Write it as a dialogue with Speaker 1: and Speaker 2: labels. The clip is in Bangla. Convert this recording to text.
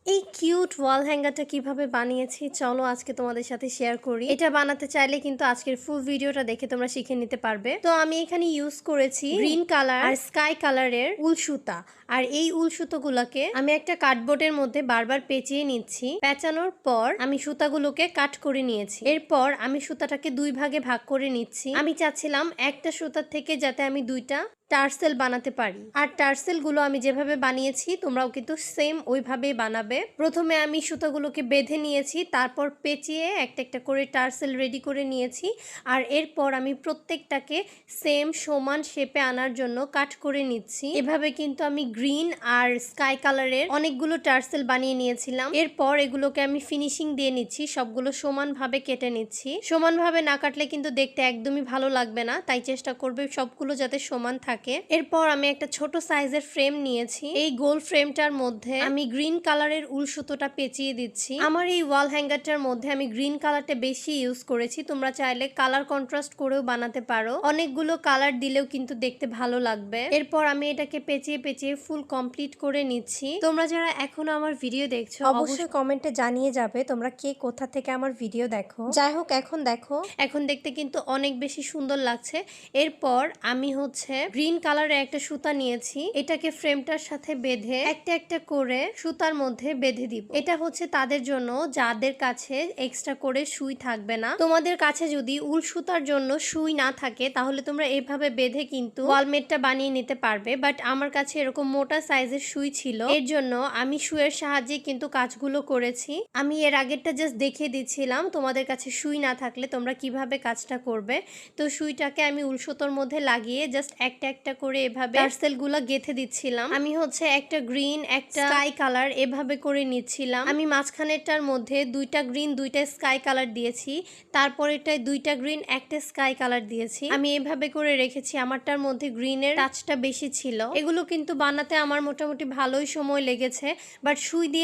Speaker 1: এই কিউট ওয়াল হ্যাঙ্গারটা কিভাবে বানিয়েছি চলো আজকে তোমাদের সাথে শেয়ার করি। এটা বানাতে চাইলে কিন্তু আজকের ফুল ভিডিওটা দেখে তোমরা শিখে নিতে পারবে। তো আমি এখানে ইউজ করেছি গ্রিন কালার আর স্কাই কালারের উল সুতা। আর এই উল সুতোগুলোকে আমি একটা কার্ডবোর্ডের মধ্যে বারবার পেঁচিয়ে নিচ্ছি। পেঁচানোর পর আমি সুতাগুলোকে কাট করে নিয়েছি। এরপর আমি সুতাটাকে দুই ভাগে ভাগ করে নিচ্ছি। আমি চাচ্ছিলাম একটা সুতার থেকে যাতে আমি দুইটা টার্সেল বানাতে পারি। আর টার্সেল গুলো আমি যেভাবে বানিয়েছি তোমরাও কিন্তু সেম ওইভাবেই বানাবে। প্রথমে আমি সুতাগুলোকে বেঁধে নিয়েছি, তারপর পেঁচিয়ে একটা একটা করে টার্সেল রেডি করে নিয়েছি। আর এরপর আমি প্রত্যেকটাকে সেম সমান শেপে আনার জন্য কাট করে নিচ্ছি। এভাবে কিন্তু আমি গ্রিন আর স্কাই কালারের অনেকগুলো টার্সেল বানিয়ে নিয়েছিলাম। এরপর এগুলোকে আমি ফিনিশিং দিয়ে নিচ্ছি, সবগুলো সমানভাবে কেটে নিচ্ছি। সমানভাবে না কাটলে কিন্তু দেখতে একদমই ভালো লাগবে না, তাই চেষ্টা করবে সবগুলো যাতে সমান থাকে। এরপর আমি একটা ছোট সাইজের ফ্রেম নিয়েছি। এই গোল ফ্রেমটার মধ্যে আমি গ্রিন কালারের উল সুতোটা পেঁচিয়ে দিচ্ছি। আমার এই ওয়াল হ্যাঙ্গারটার মধ্যে আমি গ্রিন কালারটা বেশি ইউজ করেছি। তোমরা চাইলে কালার কন্ট্রাস্ট করেও বানাতে পারো, অনেকগুলো কালার দিলেও কিন্তু দেখতে ভালো লাগবে। এরপর আমি এটাকে পেঁচিয়ে পেঁচিয়ে ফুল কমপ্লিট করে নিচ্ছি। তোমরা যারা এখনো আমার ভিডিও দেখছো
Speaker 2: অবশ্যই কমেন্টে জানিয়ে যাবে তোমরা কে কোথা থেকে আমার ভিডিও দেখো। যাই হোক, এখন দেখো,
Speaker 1: এখন দেখতে কিন্তু অনেক বেশি সুন্দর লাগছে। এরপর আমি হচ্ছে গ্রিন কালারের একটা সুতা নিয়েছি, এটাকে ফ্রেমটার সাথে বেঁধে একটা একটা করে সুতার মধ্যে বেঁধে দিব। এটা হচ্ছে তাদের জন্য যাদের কাছে এক্সট্রা করে সুই থাকবে না। তোমাদের কাছে যদি উল সুতার জন্য সুই না থাকে তাহলে তোমরা এভাবে বেঁধে কিন্তু ওয়ালমেটটা বানিয়ে নিতে পারবে। বাট আমার কাছে এরকম মোটা সাইজের সুই ছিল, এর জন্য আমি সুইয়ের সাহায্যে কিন্তু কাজগুলো করেছি। আমি এর আগেরটা জাস্ট দেখিয়ে দিচ্ছিলাম তোমাদের কাছে সুই না থাকলে তোমরা কিভাবে কাজটা করবে। তো সুইটাকে আমি উল সুতোর মধ্যে লাগিয়ে জাস্ট একটা একটা করে এভাবে টার্সেল গুলা গেঁথে দিচ্ছিলাম। আমি হচ্ছে একটা গ্রিন একটা স্কাই কালার এভাবে করে নিচ্ছিলাম। আমি মাঝখানেরটার মধ্যে দুইটা গ্রিন দুইটা স্কাই কালার দিয়েছি, তারপরেরটায় দুইটা গ্রিন একটা স্কাই কালার দিয়েছি। আমি এভাবে করে রেখেছি। আমারটার মধ্যে গ্রিনের টাচটা বেশি ছিল। এগুলো কিন্তু বানাতে আমার মোটামুটি ভালোই সময় লেগেছে, বাট সুই দিয়ে